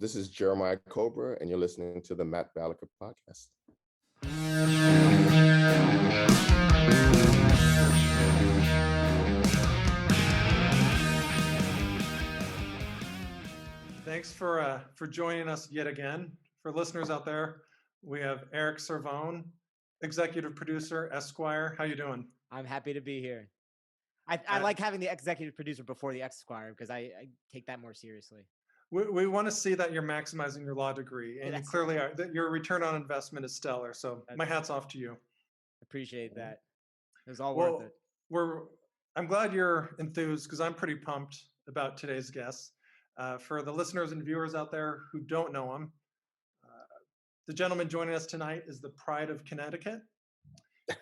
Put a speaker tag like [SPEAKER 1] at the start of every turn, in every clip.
[SPEAKER 1] This is Jeremiah Cobra, and you're listening to the Matt Balaker Podcast.
[SPEAKER 2] Thanks for joining us yet again. For listeners out there, we have Eric Servone, executive producer, Esquire. How you doing?
[SPEAKER 3] I'm happy to be here. I like having the executive producer before the Esquire because I take that more seriously.
[SPEAKER 2] We want to see that you're maximizing your law degree, and you clearly are. That your return on investment is stellar. So my hat's off to you.
[SPEAKER 3] Appreciate that. It was all worth it.
[SPEAKER 2] I'm glad you're enthused because I'm pretty pumped about today's guest. For the listeners and viewers out there who don't know him, the gentleman joining us tonight is the pride of Connecticut.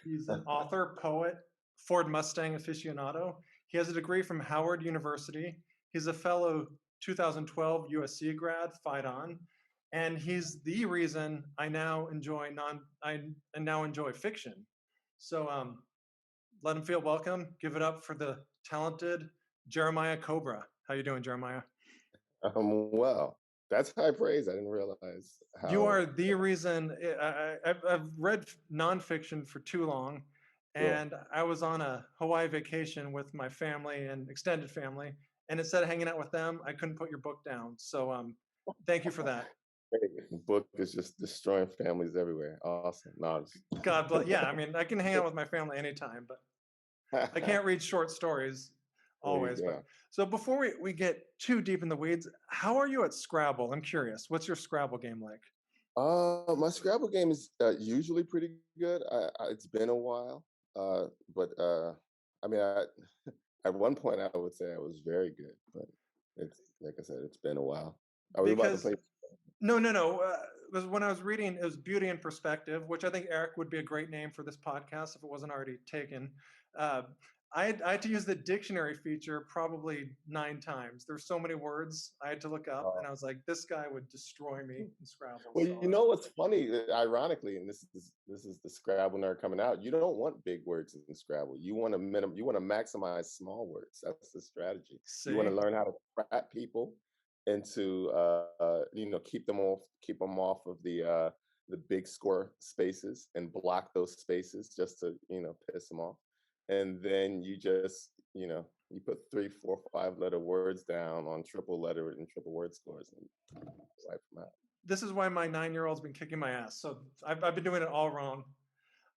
[SPEAKER 2] He's an author, poet, Ford Mustang aficionado. He has a degree from Howard University. He's a fellow 2012 USC grad, Fight On, and he's the reason I now enjoy fiction. So let him feel welcome. Give it up for the talented Jeremiah Cobra. How you doing, Jeremiah?
[SPEAKER 1] Well, that's high praise. I didn't realize how...
[SPEAKER 2] You are the reason. I've read nonfiction for too long, and I was on a Hawaii vacation with my family and extended family, and instead of hanging out with them, I couldn't put your book down. So thank you for that.
[SPEAKER 1] The book is just destroying families everywhere. Awesome. No,
[SPEAKER 2] God bless. Yeah, I mean, I can hang out with my family anytime, but I can't read short stories always. But so before we get too deep in the weeds, how are you at Scrabble? I'm curious. What's your Scrabble game like?
[SPEAKER 1] My Scrabble game is usually pretty good. It's been a while, but I mean, at one point I would say I was very good, but it's like I said, it's been a while. Are we about to play?
[SPEAKER 2] No. Because when I was reading, it was Beauty and Perspective, which I think Eric would be a great name for this podcast if it wasn't already taken. I had to use the dictionary feature probably 9 times. There's so many words I had to look up, and I was like, this guy would destroy me in Scrabble.
[SPEAKER 1] Well, you know what's funny? Ironically, and this is the Scrabble nerd coming out. You don't want big words in Scrabble. You want to maximize small words. That's the strategy. See? You want to learn how to trap people into keep them off of the big score spaces and block those spaces just to piss them off. And then you just, you put 3, 4, 5 letter words down on triple letter and triple word scores and wipe them out.
[SPEAKER 2] This is why my 9-year-old's been kicking my ass. So I've been doing it all wrong.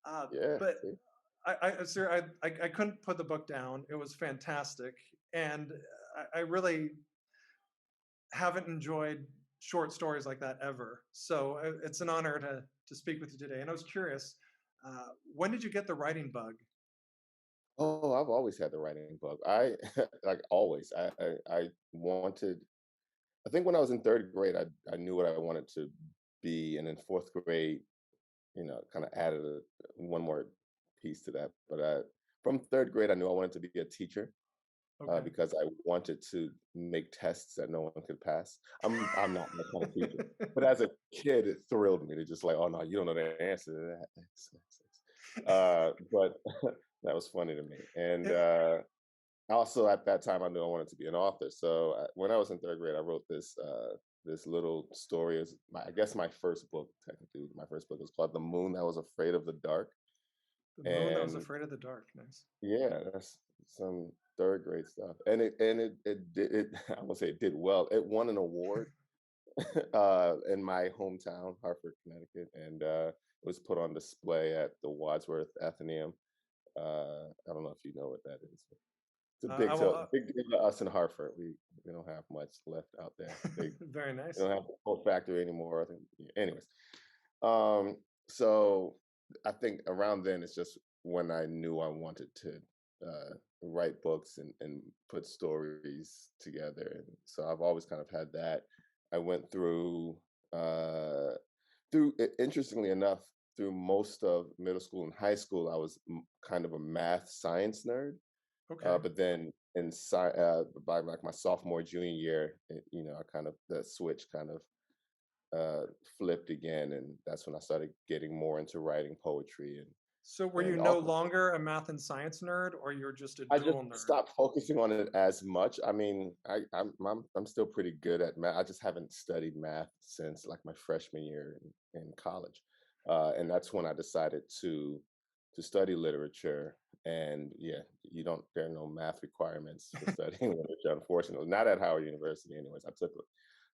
[SPEAKER 2] But I couldn't put the book down. It was fantastic. And I really haven't enjoyed short stories like that ever. So it's an honor to speak with you today. And I was curious, when did you get the writing bug?
[SPEAKER 1] Oh, I've always had the writing bug. I like always. I wanted. I think when I was in 3rd grade, I knew what I wanted to be, and in 4th grade, kind of added one more piece to that. But from 3rd grade, I knew I wanted to be a teacher because I wanted to make tests that no one could pass. I'm not that kind of teacher, but as a kid, it thrilled me to just like, oh no, you don't know the answer to that. But that was funny to me. And also at that time, I knew I wanted to be an author. So when I was in 3rd grade, I wrote this little story. I guess my first book, technically. My first book was called The Moon That Was Afraid of the Dark.
[SPEAKER 2] The Moon That Was Afraid of the Dark. Nice.
[SPEAKER 1] Yeah, that's some 3rd grade stuff. And it I won't say it did well. It won an award in my hometown, Hartford, Connecticut. And it was put on display at the Wadsworth Athenaeum. I don't know if you know what that is. It's a big deal to us in Hartford. We don't have much left out there.
[SPEAKER 2] Very nice.
[SPEAKER 1] We don't have the whole factory anymore. I think. Anyways, so I think around then it's just when I knew I wanted to write books and put stories together. And so I've always kind of had that. I went through interestingly enough, through most of middle school and high school, I was kind of a math science nerd. Okay. But then by like my sophomore, junior year, I kind of, the switch kind of flipped again. And that's when I started getting more into writing poetry
[SPEAKER 2] So were you
[SPEAKER 1] And
[SPEAKER 2] no
[SPEAKER 1] also,
[SPEAKER 2] longer a math and science nerd, or you're just a
[SPEAKER 1] I just
[SPEAKER 2] dual nerd?
[SPEAKER 1] stopped focusing on it as much. I mean, I'm still pretty good at math. I just haven't studied math since like my freshman year in college, and that's when I decided to study literature. And yeah, you don't there are no math requirements for studying literature, unfortunately. Not at Howard University, anyways. I took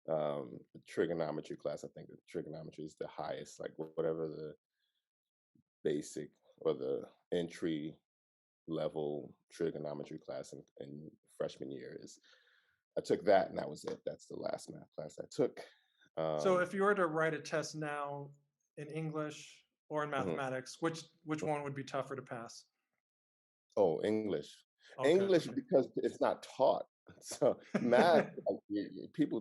[SPEAKER 1] a trigonometry class. I think the trigonometry is the highest, like whatever the basic or the entry level trigonometry class in freshman year is. I took that and that was it. That's the last math class I took.
[SPEAKER 2] So
[SPEAKER 1] Um,
[SPEAKER 2] if you were to write a test now in English or in
[SPEAKER 1] mhm.
[SPEAKER 2] mathematics, which one would be tougher to pass?
[SPEAKER 1] Oh, English.
[SPEAKER 2] Okay,
[SPEAKER 1] English
[SPEAKER 2] okay.
[SPEAKER 1] because it's not taught. So math, like, people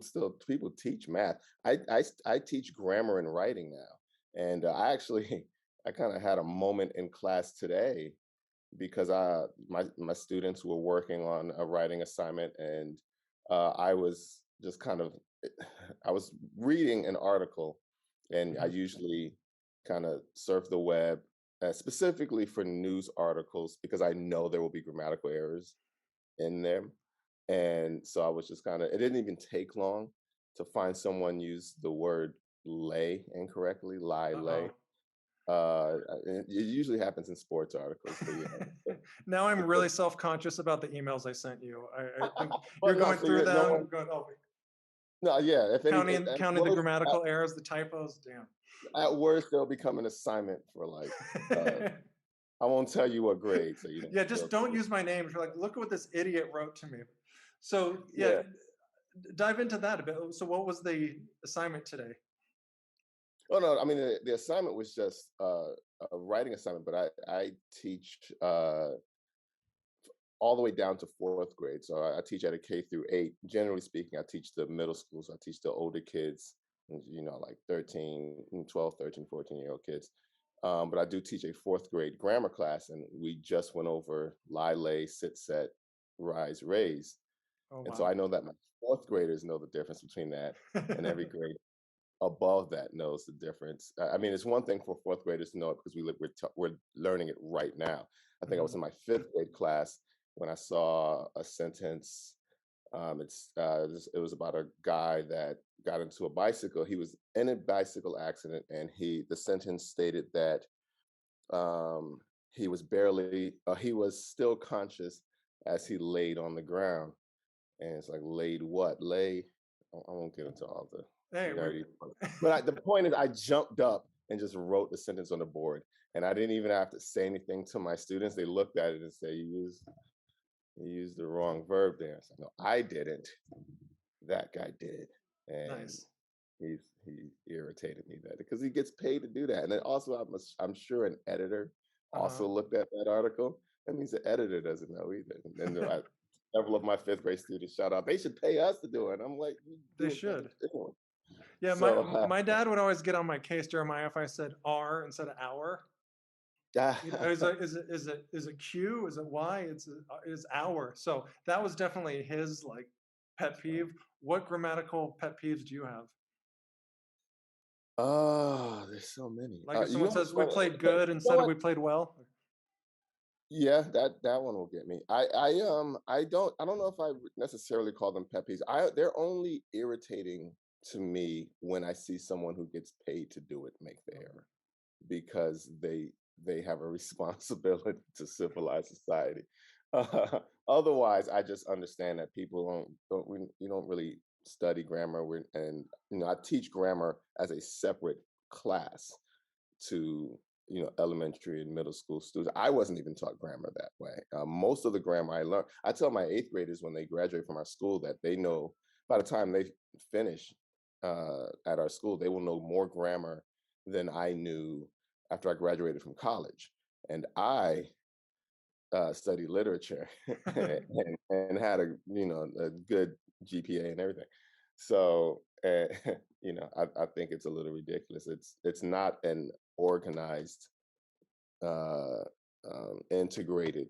[SPEAKER 1] teach math. I teach grammar and writing now, and I actually I kind of had a moment in class today because my students were working on a writing assignment, and I was just kind of I was reading an article, and I
[SPEAKER 2] Mhm.
[SPEAKER 1] usually kind of surf the web specifically for news articles because I know there will be grammatical errors in them, and so I was just kind of it didn't even take long to find someone use the word lay incorrectly, lie, lay.
[SPEAKER 2] Uh-oh.
[SPEAKER 1] It usually happens in sports articles, but yeah.
[SPEAKER 2] Now I'm
[SPEAKER 1] It's
[SPEAKER 2] really self-conscious about the emails I sent you. I think
[SPEAKER 1] well,
[SPEAKER 2] you're
[SPEAKER 1] no,
[SPEAKER 2] going
[SPEAKER 1] so
[SPEAKER 2] through
[SPEAKER 1] you're no
[SPEAKER 2] them,
[SPEAKER 1] one.
[SPEAKER 2] going, oh, wait,
[SPEAKER 1] No, yeah. If any, at
[SPEAKER 2] counting the
[SPEAKER 1] worst,
[SPEAKER 2] grammatical errors, the typos. Damn.
[SPEAKER 1] at worst, they'll become an assignment for like. Uh, I won't tell you what grade, so you don't
[SPEAKER 2] Yeah, just
[SPEAKER 1] feel
[SPEAKER 2] don't
[SPEAKER 1] too.
[SPEAKER 2] use my name. You're like, look at what this idiot wrote to me. So yeah,
[SPEAKER 1] Yeah.
[SPEAKER 2] dive into that a bit. So what was the assignment today?
[SPEAKER 1] Oh no, I mean the assignment was just a writing assignment, but I teach all the way down to fourth grade. So I teach at a K through 8. Generally speaking, I teach the middle school. So I teach the older kids, like 13, 12, 13, 14-year-old kids. But I do teach a fourth grade grammar class, and we just went over lie, lay, sit, set, rise, raise.
[SPEAKER 2] Oh
[SPEAKER 1] And so
[SPEAKER 2] wow.
[SPEAKER 1] I know that my fourth graders know the difference between that, and every grade above that knows the difference. I mean, it's one thing for fourth graders to know it because we're learning it right now. I think I was
[SPEAKER 2] Mhm.
[SPEAKER 1] in my fifth grade class when I saw a sentence. It was about a guy that got into a bicycle. He was in a bicycle accident, and the sentence stated that um, he was still conscious as he laid on the ground. And it's like laid what? I won't get into all the
[SPEAKER 2] Hey,
[SPEAKER 1] nerdy part. But the point is, I jumped up and just wrote the sentence on the board. And I didn't even have to say anything to my students. They looked at it and said, you used the wrong verb there. I said, no, I didn't. That guy did. And
[SPEAKER 2] nice.
[SPEAKER 1] he irritated me that because he gets paid to do that. And then also, I'm sure an editor
[SPEAKER 2] Uh-huh.
[SPEAKER 1] also looked at that article. That means the editor doesn't know either. And then several of my fifth grade students shout out, they should pay us to do it. I'm like, you
[SPEAKER 2] They
[SPEAKER 1] do a better
[SPEAKER 2] should.
[SPEAKER 1] job.
[SPEAKER 2] Yeah, my
[SPEAKER 1] So,
[SPEAKER 2] my dad would always get on my case, Jeremiah, if I said R instead of hour. You know, is it Q? Is it Y? It's hour. So that was definitely his like pet
[SPEAKER 1] that's funny.
[SPEAKER 2] peeve. What grammatical pet peeves do you have?
[SPEAKER 1] Oh, there's so many.
[SPEAKER 2] Like if
[SPEAKER 1] You
[SPEAKER 2] someone
[SPEAKER 1] know what's
[SPEAKER 2] says we
[SPEAKER 1] funny?
[SPEAKER 2] played
[SPEAKER 1] You
[SPEAKER 2] good
[SPEAKER 1] know
[SPEAKER 2] instead of
[SPEAKER 1] what?
[SPEAKER 2] we played well.
[SPEAKER 1] Yeah, that one will get me. I don't know if I would necessarily call them pet peeves. They're only irritating to me when I see someone who gets paid to do it make the error because they have a responsibility to civilized society. Otherwise, I just understand that people you don't really study grammar. And I teach grammar as a separate class to elementary and middle school students. I wasn't even taught grammar that way. Most of the grammar I learned, I tell my eighth graders when they graduate from our school that they know by the time they finish at our school, they will know more grammar than I knew after I graduated from college. And I studied literature and had a good GPA and everything. So I think it's a little ridiculous. It's not an organized, uh, integrated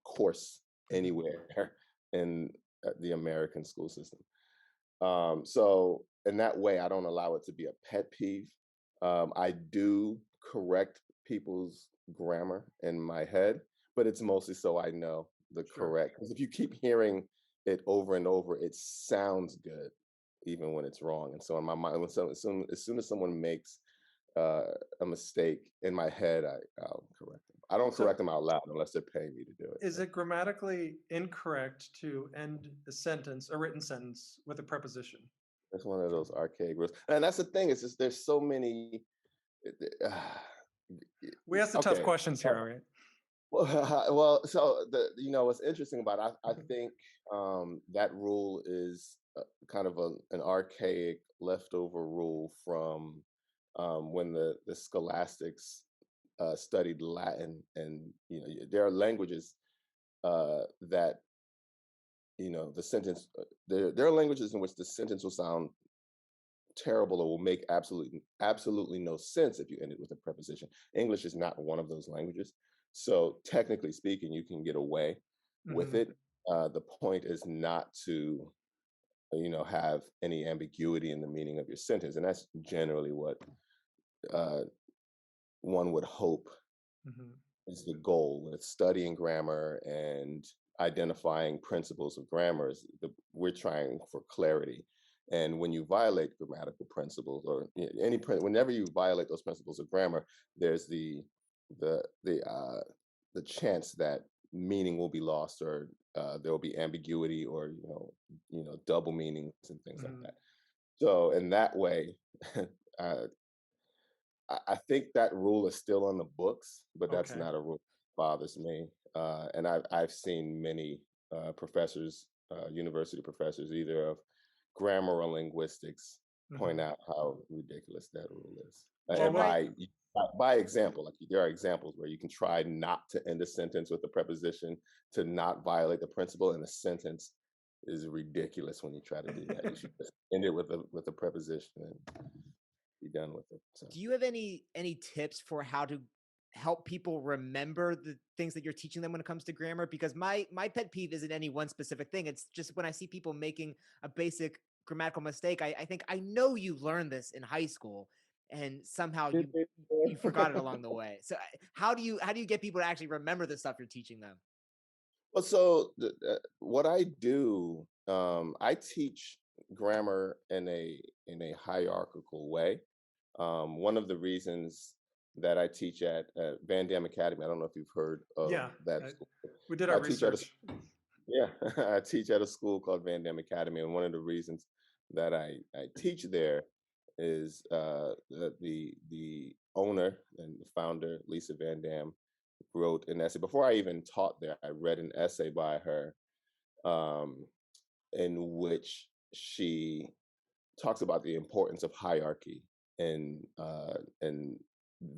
[SPEAKER 1] course
[SPEAKER 2] Mhm.
[SPEAKER 1] anywhere in the American school system. So in that way, I don't allow it to be a pet peeve. I do correct people's grammar in my head, but it's mostly so I know the
[SPEAKER 2] Sure.
[SPEAKER 1] correct. Because if you keep hearing it over and over, it sounds good, even when it's wrong. And so in my mind, as soon as someone makes a mistake in my head, I'll correct them. I don't
[SPEAKER 2] So
[SPEAKER 1] correct them out loud unless they're paying me to do it.
[SPEAKER 2] is it grammatically incorrect to end a sentence, a written sentence, with a preposition?
[SPEAKER 1] It's one of those archaic rules, and that's the thing. It's just there's so many. Uh,
[SPEAKER 2] We ask the tough
[SPEAKER 1] okay.
[SPEAKER 2] questions here, all right?
[SPEAKER 1] Well, so what's interesting about it, I think that rule is kind of an archaic leftover rule from when the scholastics studied Latin, and there are languages that the sentence. There are languages in which the sentence will sound terrible or will make absolutely no sense if you end it with a preposition. English is not one of those languages, so technically speaking, you can get away with
[SPEAKER 2] Mm-hmm.
[SPEAKER 1] it. The point is not to have any ambiguity in the meaning of your sentence, and that's generally what uh, one would hope
[SPEAKER 2] Mm-hmm.
[SPEAKER 1] is the goal with studying grammar and identifying principles of grammar. We're trying for clarity, and when you violate grammatical principles or whenever you violate those principles of grammar, there's the the uh, the chance that meaning will be lost, or there will be ambiguity, or double meanings and things like
[SPEAKER 2] Mm-hmm.
[SPEAKER 1] that. So in that way, uh, I think that rule is still on the books, but that's
[SPEAKER 2] Okay.
[SPEAKER 1] not a rule that bothers me. And I've seen many professors, university professors, either of grammar or linguistics, point
[SPEAKER 2] Mm-hmm.
[SPEAKER 1] out how ridiculous that rule is.
[SPEAKER 3] Yeah,
[SPEAKER 1] And
[SPEAKER 2] Well, what?
[SPEAKER 1] by example, like there are examples where you can try not to end a sentence with a preposition to not violate the principle, and the sentence is ridiculous when you try to do that. You should just end it with a preposition and be done with it. So.
[SPEAKER 3] do you have any tips for how to help people remember the things that you're teaching them when it comes to grammar? Because my pet peeve isn't any one specific thing. It's just when I see people making a basic grammatical mistake, I think I know you learned this in high school, and somehow you forgot it along the way. So how do you get people to actually remember the stuff you're teaching them?
[SPEAKER 1] Well, so what I do, I teach grammar in a hierarchical way. One of the reasons that I teach at Van Dam Academy, I don't know if you've heard of
[SPEAKER 2] Yeah,
[SPEAKER 1] that school.
[SPEAKER 2] we did
[SPEAKER 1] I
[SPEAKER 2] our
[SPEAKER 1] teach at a
[SPEAKER 2] research.
[SPEAKER 1] yeah, I teach at a school called Van Dam Academy, and one of the reasons that I teach there is the owner and the founder, Lisa Van Dam, wrote an essay. Before I even taught there, I read an essay by her, um, in which she talks about the importance of hierarchy in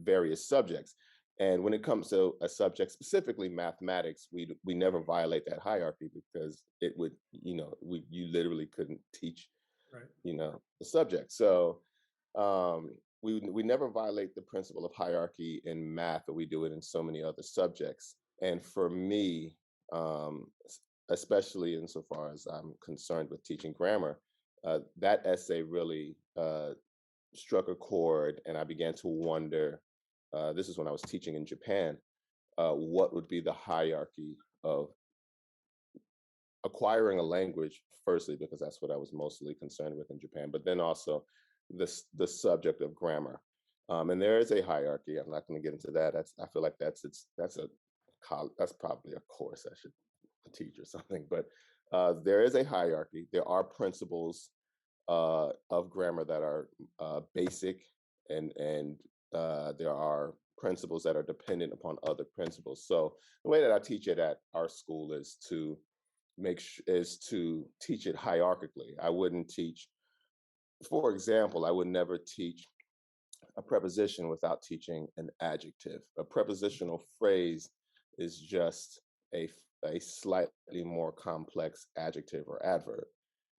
[SPEAKER 1] various subjects. And when it comes to a subject, specifically mathematics, we never violate that hierarchy, because it would, you literally couldn't teach,
[SPEAKER 2] Right.
[SPEAKER 1] the subject. So we never violate the principle of hierarchy in math, but we do it in so many other subjects. And for me, especially insofar as I'm concerned with teaching grammar, that essay really struck a chord, and I began to wonder. This is when I was teaching in Japan. What would be the hierarchy of acquiring a language? Firstly, because that's what I was mostly concerned with in Japan, but then also the subject of grammar. And there is a hierarchy. I'm not going to get into that. I feel like that's probably a course I should teach or something. But there is a hierarchy. There are principles of grammar that are basic, and there are principles that are dependent upon other principles. So the way that I teach it at our school is to teach it hierarchically. I wouldn't teach, for example, I would never teach a preposition without teaching an adjective. A prepositional phrase is just a slightly more complex adjective or adverb.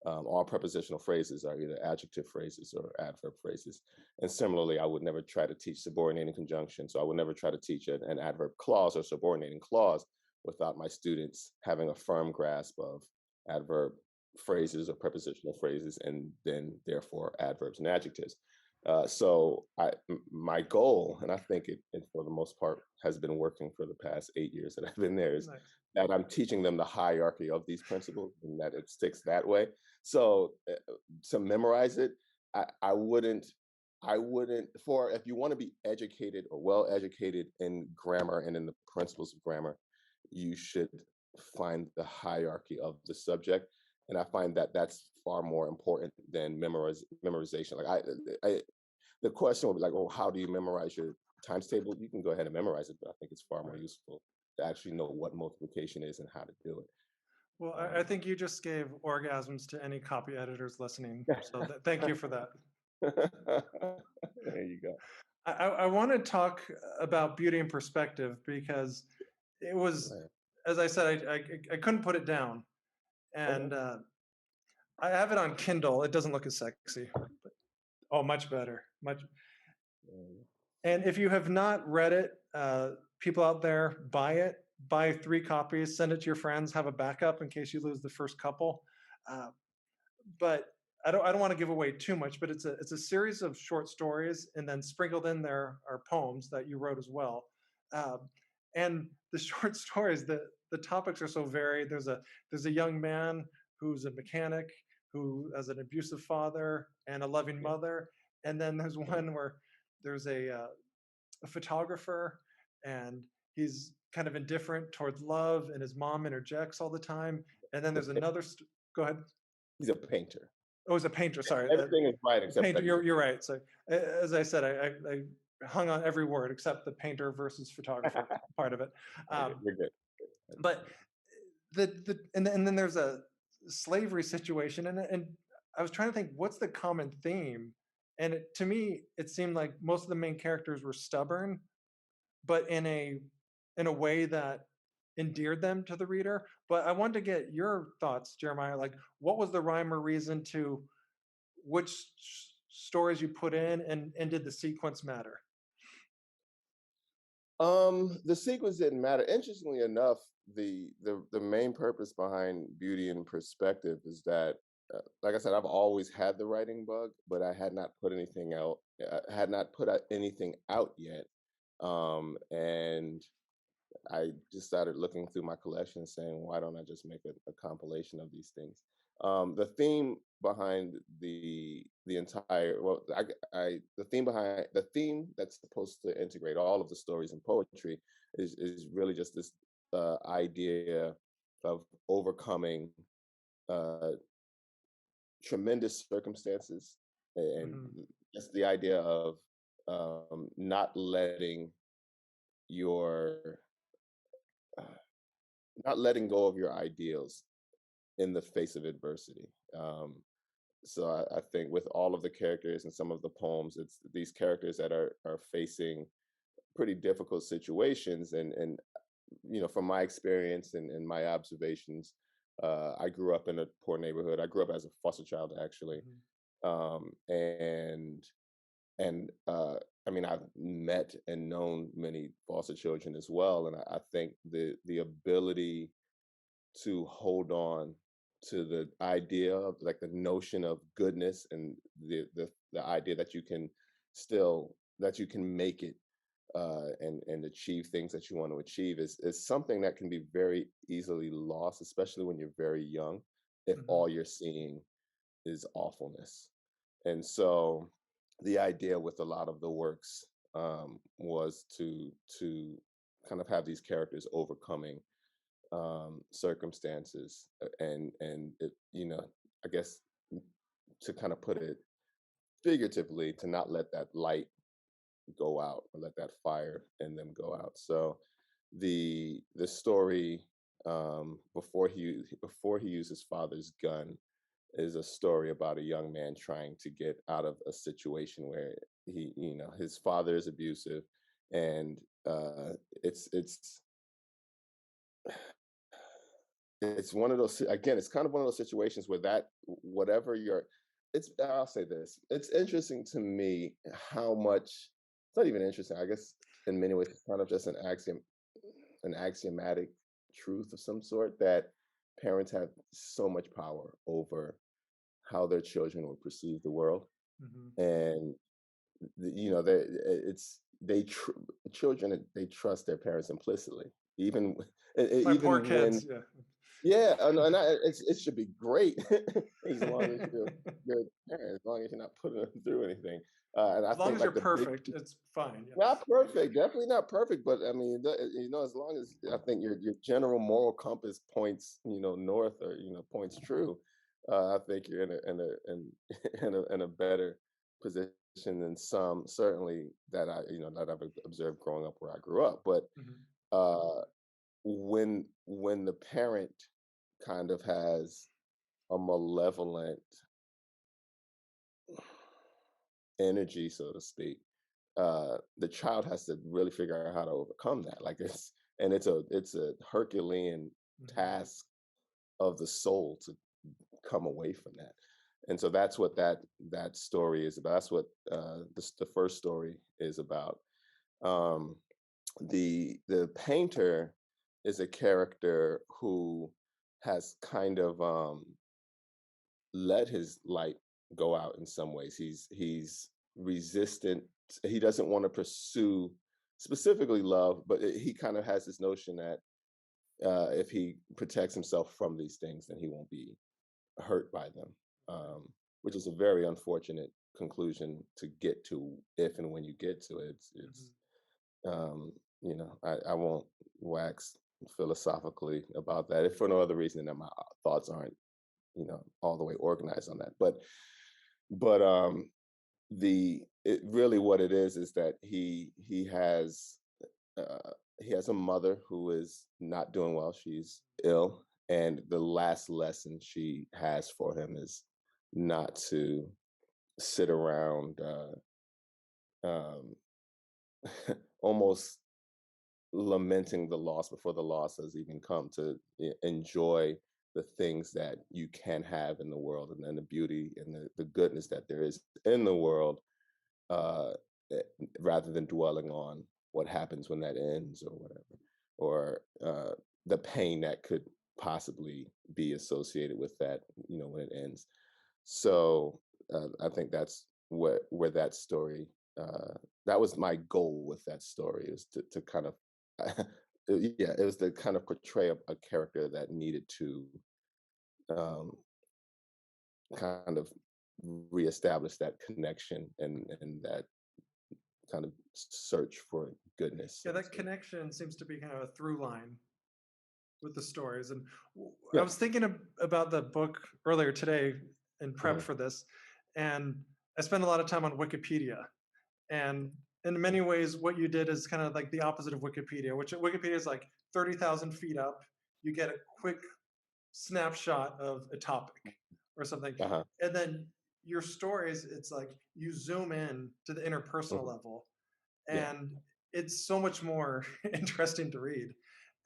[SPEAKER 1] All prepositional phrases are either adjective phrases or adverb phrases. And similarly, I would never try to teach subordinating conjunction. So I would never try to teach an adverb clause or subordinating clause without my students having a firm grasp of adverb phrases or prepositional phrases, and then therefore adverbs and adjectives. So my goal, and I think it for the most part has been working for the past 8 years that I've been there, is
[SPEAKER 2] Nice.
[SPEAKER 1] that I'm teaching them the hierarchy of these principles and that it sticks that way. So to memorize it, I wouldn't. I wouldn't for if you want to be educated or well educated in grammar and in the principles of grammar, you should find the hierarchy of the subject. And I find that that's far more important than memorization. Like the question would be like, oh, how do you memorize your times table? You can go ahead and memorize it, but I think it's far more
[SPEAKER 2] Right.
[SPEAKER 1] useful to actually know what multiplication is and how to do it.
[SPEAKER 2] Well, I think you just gave orgasms to any copy editors listening. So thank you for that.
[SPEAKER 1] There you go.
[SPEAKER 2] I want to talk about beauty and perspective because it was,
[SPEAKER 1] Right.
[SPEAKER 2] as I said, I couldn't put it down.
[SPEAKER 1] Okay.
[SPEAKER 2] And I have it on Kindle. It doesn't look as sexy. Oh, much better. Much.
[SPEAKER 1] Mm.
[SPEAKER 2] And if you have not read it, people out there, buy it. Buy 3 copies. Send it to your friends. Have a backup in case you lose the first couple. Uh, but I don't want to give away too much. But it's a series of short stories, and then sprinkled in there are poems that you wrote as well. Uh, and the short stories, the topics are so varied. There's a young man who's a mechanic who has an abusive father and a loving
[SPEAKER 1] Yeah.
[SPEAKER 2] mother, and then there's
[SPEAKER 1] Yeah.
[SPEAKER 2] one where there's a photographer, and he's kind of indifferent towards love, and his mom interjects all the time. And then
[SPEAKER 1] He's a
[SPEAKER 2] there's
[SPEAKER 1] pa-
[SPEAKER 2] another. Go ahead.
[SPEAKER 1] he's a painter.
[SPEAKER 2] Oh, it's a painter. Sorry,
[SPEAKER 1] Everything is right except
[SPEAKER 2] painter.
[SPEAKER 1] that he's a
[SPEAKER 2] You're right. So as I said, I hung on every word except the painter versus photographer
[SPEAKER 1] painter.
[SPEAKER 2] part of it.
[SPEAKER 1] Okay,
[SPEAKER 2] Um,
[SPEAKER 1] you're good.
[SPEAKER 2] but and then there's a slavery situation, and I was trying to think what's the common theme, and to me it seemed like most of the main characters were stubborn, but in a way that endeared them to the reader. But I wanted to get your thoughts, Jeremiah. Like, what was the rhyme or reason to which stories you put in, and did the sequence matter?
[SPEAKER 1] The sequence didn't matter. Interestingly enough, the main purpose behind Beauty and Perspective is that, like I said, I've always had the writing bug, but I had not put anything out. Had not put anything out yet, and I just started looking through my collection, saying, "Why don't I just make a compilation of these things?" The theme behind the entire well, the theme that's supposed to integrate all of the stories in poetry is really just this idea of overcoming uh, tremendous circumstances and
[SPEAKER 2] Hmm.
[SPEAKER 1] just the idea of not letting your not letting go of your ideals in the face of adversity. So I think with all of the characters and some of the poems, it's these characters that are facing pretty difficult situations, and from my experience and my observations, I grew up in a poor neighborhood. I grew up as a foster child, actually,
[SPEAKER 2] Hmm.
[SPEAKER 1] and I mean, I've met and known many foster children as well, and I think the ability to hold on to the idea of like the notion of goodness and the idea that you can that you can make it and achieve things that you want to achieve is something that can be very easily lost, especially when you're very young, if
[SPEAKER 2] Hmm.
[SPEAKER 1] all you're seeing is awfulness. And so the idea with a lot of the works was to kind of have these characters overcoming circumstances and it, I guess to kind of put it figuratively, to not let that light go out or let that fire in them go out. So the story before he used his father's gun is a story about a young man trying to get out of a situation where his father is abusive, and it's one of those, again, it's kind of one of those situations where that whatever you're it's I'll say this, it's interesting to me how much it's not even interesting, I guess in many ways it's kind of just an axiomatic truth of some sort, that parents have so much power over how their children will perceive the world.
[SPEAKER 2] Hmm.
[SPEAKER 1] And you know, children, they trust their parents implicitly, even
[SPEAKER 2] My poor
[SPEAKER 1] even when
[SPEAKER 2] kids. Yeah.
[SPEAKER 1] yeah, and it should be great as long as you're a parent, as long as you're not putting them through anything. And I
[SPEAKER 2] As long
[SPEAKER 1] think
[SPEAKER 2] as you're
[SPEAKER 1] like the big,
[SPEAKER 2] perfect, it's fine. Yeah.
[SPEAKER 1] not perfect, definitely not perfect, but I mean, you know, as long as I think your general moral compass points, you know, north or points true, I think you're in a better position than some certainly that that I've observed growing up where I grew up. But
[SPEAKER 2] Mhm.
[SPEAKER 1] uh, when the parent kind of has a malevolent energy, so to speak, the child has to really figure out how to overcome that. Like it's a Herculean
[SPEAKER 2] Mhm.
[SPEAKER 1] task of the soul to come away from that. And so that's what that story is about. That's what the first story is about. Um, the painter is a character who has kind of let his light go out in some ways. He's resistant. He doesn't want to pursue specifically love, but he kind of has this notion that if he protects himself from these things, then he won't be hurt by them, which is a very unfortunate conclusion to get to if and when you get to it. It's
[SPEAKER 2] Mhm.
[SPEAKER 1] I won't wax philosophically about that if for no other reason than that my thoughts aren't all the way organized on that. But really what it is that uh, he has a mother who is not doing well. She's ill, and the last lesson she has for him is not to sit around, um, almost lamenting the loss before the loss has even come, to enjoy the things that you can have in the world, and then the beauty and the goodness that there is in the world, uh, eh, rather than dwelling on what happens when that ends or whatever, or the pain that could possibly be associated with that, when it ends. So I think that's where that story. Uh, that was my goal with that story, is to kind of, yeah, it was to kind of portray a character that needed to um, kind of reestablish that connection and that kind of search for goodness, so
[SPEAKER 2] Yeah,
[SPEAKER 1] to
[SPEAKER 2] that
[SPEAKER 1] speak.
[SPEAKER 2] connection seems to be kind of a through line with the stories. And I
[SPEAKER 1] Yeah.
[SPEAKER 2] was thinking about the book earlier today in prep
[SPEAKER 1] Mhm.
[SPEAKER 2] for this, and I spent a lot of time on Wikipedia. And in many ways, what you did is kind of like the opposite of Wikipedia, which Wikipedia is like 30,000 feet up. You get a quick snapshot of a topic or something.
[SPEAKER 1] Uh-huh.
[SPEAKER 2] And then your stories, it's like you zoom in to the interpersonal
[SPEAKER 1] Mhm.
[SPEAKER 2] level,
[SPEAKER 1] Yeah.
[SPEAKER 2] and it's so much more interesting to read.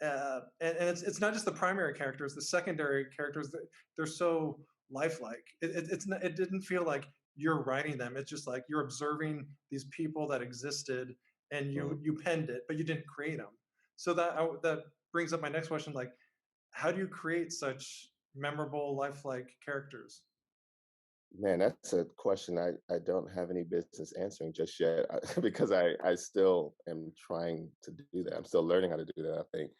[SPEAKER 2] And it's not just the primary characters, the secondary characters, they're so lifelike. It didn't feel like you're writing them. It's just like you're observing these people that existed, and
[SPEAKER 1] Mhm.
[SPEAKER 2] you penned it, but you didn't create them. So that brings up my next question: like, how do you create such memorable, lifelike characters?
[SPEAKER 1] Man, that's a question I don't have any business answering just yet, because I still am trying to do that. I'm still learning how to do that, I think.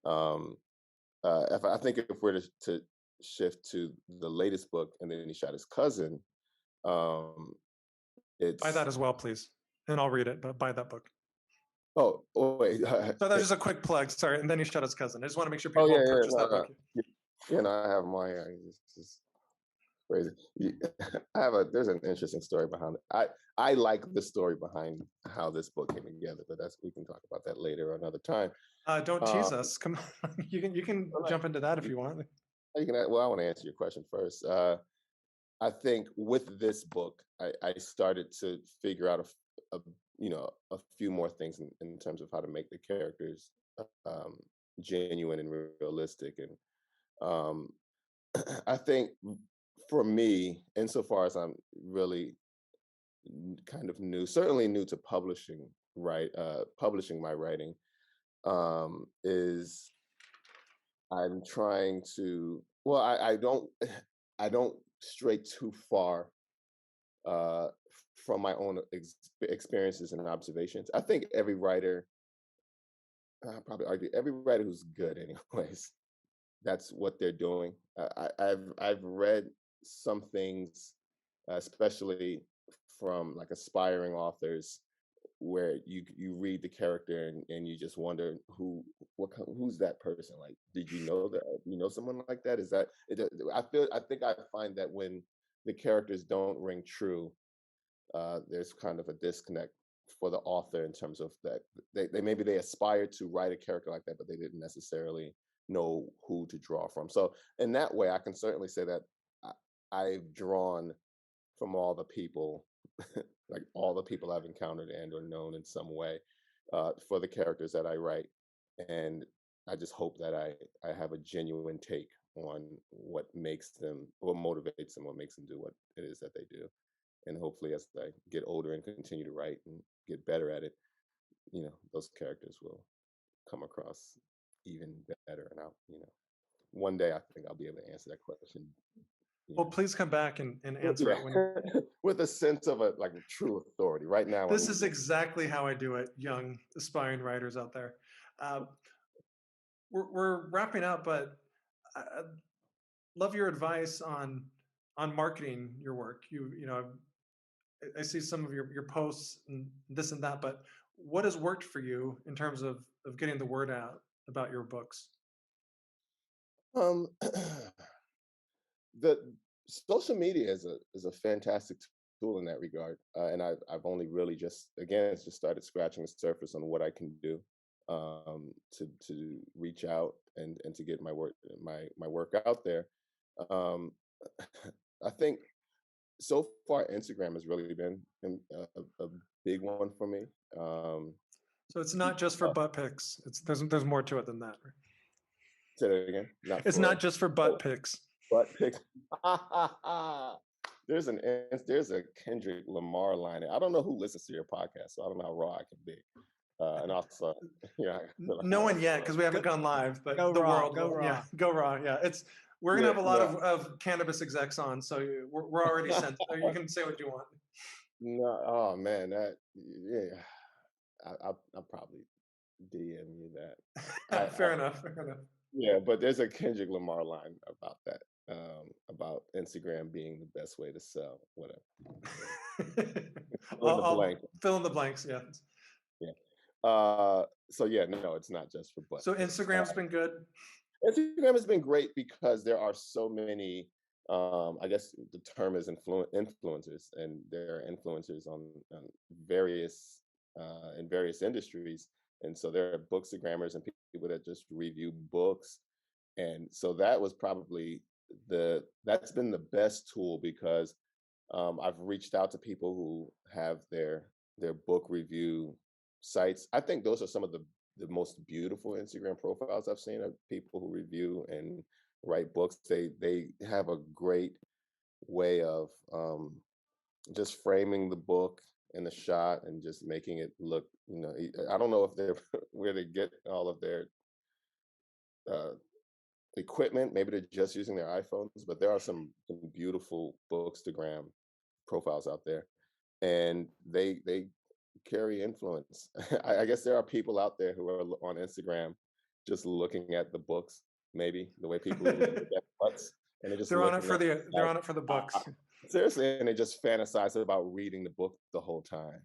[SPEAKER 1] Um, if I think if we're to shift to the latest book, And Then He Shot His Cousin, um,
[SPEAKER 2] Buy that
[SPEAKER 1] it's
[SPEAKER 2] as well, please, and I'll read it. But buy that book.
[SPEAKER 1] oh wait,
[SPEAKER 2] So that's just a quick plug. Sorry, and then he shot his cousin. I just want to make sure
[SPEAKER 1] oh
[SPEAKER 2] people
[SPEAKER 1] yeah, yeah,
[SPEAKER 2] purchase
[SPEAKER 1] no,
[SPEAKER 2] that
[SPEAKER 1] no.
[SPEAKER 2] book.
[SPEAKER 1] Yeah, no, I have mine. It's just crazy. There's an interesting story behind it. I like the story behind how this book came together, but we can talk about that later or another time.
[SPEAKER 2] Don't
[SPEAKER 1] Um,
[SPEAKER 2] tease us. Come on, you can
[SPEAKER 1] well,
[SPEAKER 2] jump into that if you want.
[SPEAKER 1] well, I want to answer your question first. I think with this book, I started to figure out a few more things in terms of how to make the characters um, genuine and realistic, and um, I think for me, insofar as I'm really kind of new, certainly new to publishing, right? Publishing my writing, is I'm trying to. Well, I don't I don't stray too far uh, from my own experiences and observations. I think every writer, I probably argue every writer who's good, anyways, that's what they're doing. I've read some things, especially from like aspiring authors, where you read the character and you just wonder who's that person? Like, did you know that? You know someone like that? Is that it? I think I find that when the characters don't ring true, there's kind of a disconnect for the author in terms of that they maybe they aspired to write a character like that, but they didn't necessarily know who to draw from. So in that way, I can certainly say that I've drawn from all the people, like all the people I've encountered and or known in some way, for the characters that I write, and I just hope that I have a genuine take on what makes them, what motivates them, what makes them do what it is that they do. And hopefully as I get older and continue to write and get better at it, those characters will come across even better. And one day I think I'll be able to answer that question.
[SPEAKER 2] Well, please come back and answer it when
[SPEAKER 1] with a sense of a true authority. Right now,
[SPEAKER 2] this is exactly how I do it, young aspiring writers out there. We're wrapping up, but I'd love your advice on marketing your work. I see some of your posts and this and that, but what has worked for you in terms of getting the word out about your books?
[SPEAKER 1] The social media is a fantastic tool in that regard, and I've only really just started scratching the surface on what I can do to reach out and to get my work out there. I think so far Instagram has really been a big one for me.
[SPEAKER 2] So it's not just for butt pics. There's more to it than that. Right?
[SPEAKER 1] Say that again.
[SPEAKER 2] It's not just for butt pics.
[SPEAKER 1] Butt pics. There's a Kendrick Lamar line. I don't know who listens to your podcast, so I don't know how raw I can be. And also,
[SPEAKER 2] no one yet because we haven't gone live, but
[SPEAKER 3] go
[SPEAKER 2] the
[SPEAKER 3] raw,
[SPEAKER 2] world,
[SPEAKER 3] go raw.
[SPEAKER 2] Yeah, go raw. Yeah, we're gonna have a lot of cannabis execs on, so we're already sent. You can say what you want.
[SPEAKER 1] No, oh man, I'll probably DM you that.
[SPEAKER 2] Fair enough.
[SPEAKER 1] Yeah, but there's a Kendrick Lamar line about that, about Instagram being the best way to sell, whatever.
[SPEAKER 2] I'll fill in the blanks. Yeah.
[SPEAKER 1] Yeah. So yeah, no, it's not just for butt.
[SPEAKER 2] So Instagram's been good.
[SPEAKER 1] Instagram has been great because there are so many. I guess the term is influencers, and there are influencers on various in various industries, and so there are bookstagrammers and people that just review books, and so that was probably that's been the best tool because I've reached out to people who have their book review sites. I think those are some of the most beautiful Instagram profiles I've seen of people who review and write books. They have a great way of just framing the book in the shot and just making it look, I don't know if they're where they get all of their equipment. Maybe they're just using their iPhones, but there are some beautiful bookstagram profiles out there, and they carry influence. I guess there are people out there who are on Instagram just looking at the books, maybe the way people look at books, and
[SPEAKER 2] they're on it for the books.
[SPEAKER 1] Seriously, and they just fantasize about reading the book the whole time,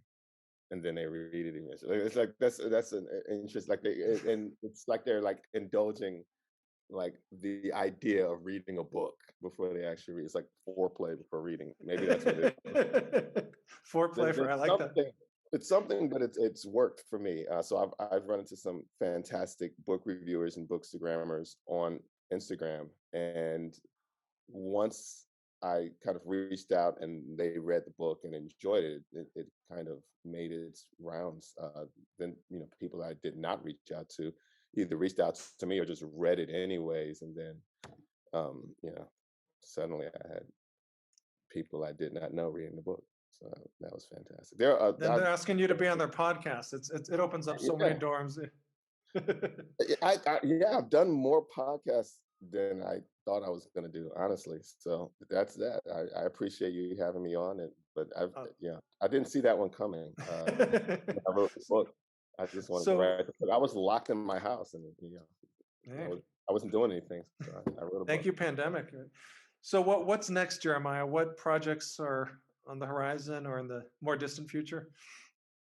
[SPEAKER 1] and then they read it eventually. It's like that's an interest. Like it's like they're like indulging like the idea of reading a book before they actually read. It's like foreplay before reading. Maybe that's what it is.
[SPEAKER 2] Foreplay for I like that.
[SPEAKER 1] It's something, but it's worked for me. So I've run into some fantastic book reviewers and bookstagrammers on Instagram, and once I kind of reached out and they read the book and enjoyed it, it kind of made its rounds. Then people I did not reach out to either reached out to me or just read it anyways, and then suddenly I had people I did not know reading the book. So that was fantastic.
[SPEAKER 2] They're asking you to be on their podcast. It opens up so many doors.
[SPEAKER 1] I've done more podcasts than I thought I was going to do, honestly. So that's that. I appreciate you having me on it, but
[SPEAKER 2] Uh,
[SPEAKER 1] yeah, I didn't see that one coming. When I wrote the book, I just wanted to
[SPEAKER 2] so,
[SPEAKER 1] write the book. I was locked in my house, and
[SPEAKER 2] hey,
[SPEAKER 1] I wasn't doing anything, so I wrote a
[SPEAKER 2] thank
[SPEAKER 1] book.
[SPEAKER 2] you, pandemic. So, what's next, Jeremiah? What projects are on the horizon or in the more distant future?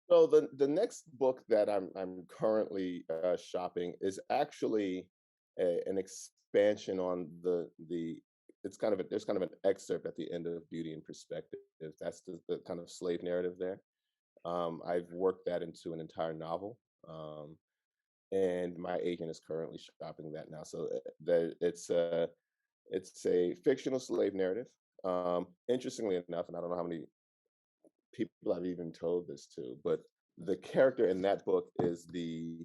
[SPEAKER 1] So the next book that I'm currently shopping is actually an expansion on the it's kind of there's kind of an excerpt at the end of Beauty and Perspective. That's the kind of slave narrative there. I've worked that into an entire novel, and my agent is currently shopping that now. So it's a fictional slave narrative. Interestingly enough, and I don't know how many people I've even told this to, but the character in that book is the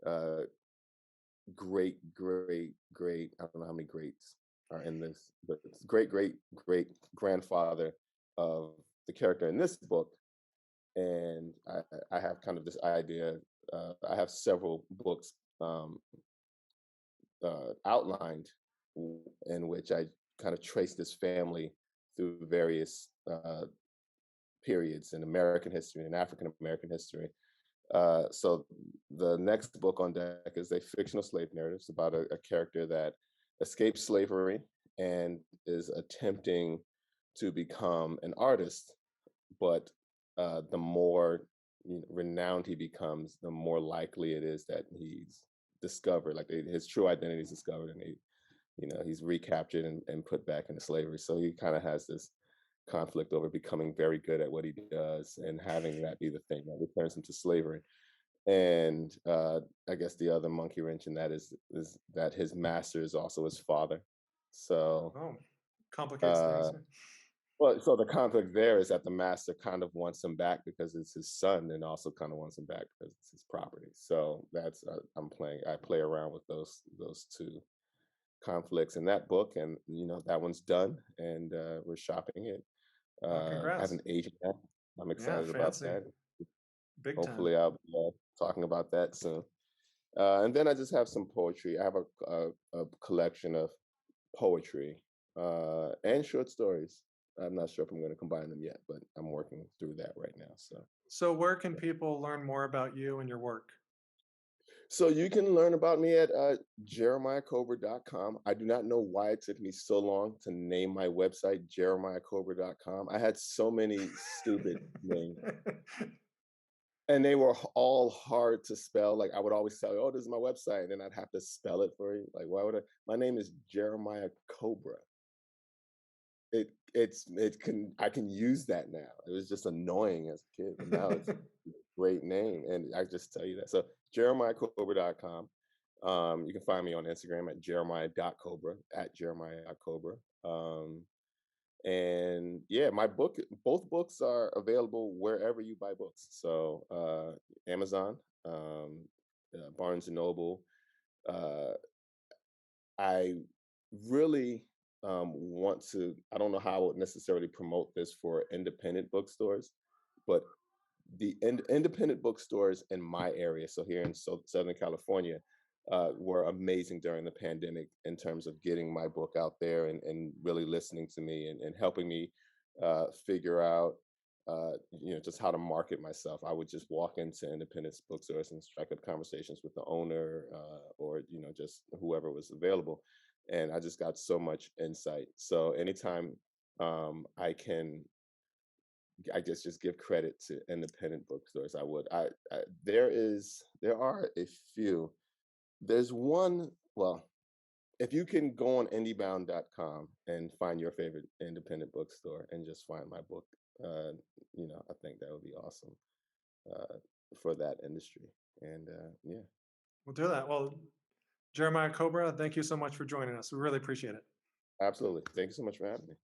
[SPEAKER 1] uh, great, I don't know how many greats are in this, but it's great grandfather of the character in this book. And I have kind of this idea. I have several books outlined in which I kind of trace this family through various periods in American history and African American history. So the next book on deck is a fictional slave narrative. It's about a character that escaped slavery and is attempting to become an artist. But the more renowned he becomes, the more likely it is that he's discovered, like his true identity is discovered, and he's recaptured and put back into slavery. So he kind of has this conflict over becoming very good at what he does and having that be the thing that returns him to slavery. And I guess the other monkey wrench in that is that his master is also his father. So,
[SPEAKER 2] Oh, complicates things.
[SPEAKER 1] uh, well, so the conflict there is that the master kind of wants him back because it's his son, and also kind of wants him back because it's his property. So that's I play around with those two conflicts in that book, and that one's done, and we're shopping it.
[SPEAKER 2] Oh,
[SPEAKER 1] I have
[SPEAKER 2] congrats.
[SPEAKER 1] an agent now. I'm
[SPEAKER 2] Yeah,
[SPEAKER 1] excited about
[SPEAKER 2] fancy.
[SPEAKER 1] that.
[SPEAKER 2] Big time.
[SPEAKER 1] Hopefully, I'll be talking about that soon. And then I just have some poetry. I have a collection of poetry and short stories. I'm not sure if I'm going to combine them yet, but I'm working through that right now.
[SPEAKER 2] So, where can people learn more about you and your work?
[SPEAKER 1] So you can learn about me at jeremiahcobra.com. I do not know why it took me so long to name my website jeremiahcobra.com. I had so many stupid names, and they were all hard to spell. Like I would always tell you, "Oh, this is my website," and then I'd have to spell it for you. Like, why would I? My name is Jeremiah Cobra. I can use that now. It was just annoying as a kid, but now it's a great name, and I just tell you that. So jeremiahcobra.com. You can find me on Instagram at jeremiah.cobra at jeremiah.cobra. And yeah, both books are available wherever you buy books. So Amazon, Barnes and Noble. Uh, I really want to. I don't know how I would necessarily promote this for independent bookstores, but the independent bookstores in my area, so here in Southern California, were amazing during the pandemic in terms of getting my book out there and really listening to me and helping me figure out, just how to market myself. I would just walk into independent bookstores and strike up conversations with the owner, or just whoever was available, and I just got so much insight. So anytime I guess just give credit to independent bookstores. I would. There are a few. There's one. Well, if you can go on indiebound.com and find your favorite independent bookstore and just find my book, uh, I think that would be awesome uh, for that industry. And yeah,
[SPEAKER 2] We'll do that. Well, Jeremiah Cobra, thank you so much for joining us. We really appreciate it.
[SPEAKER 1] absolutely. Thank you so much for having me.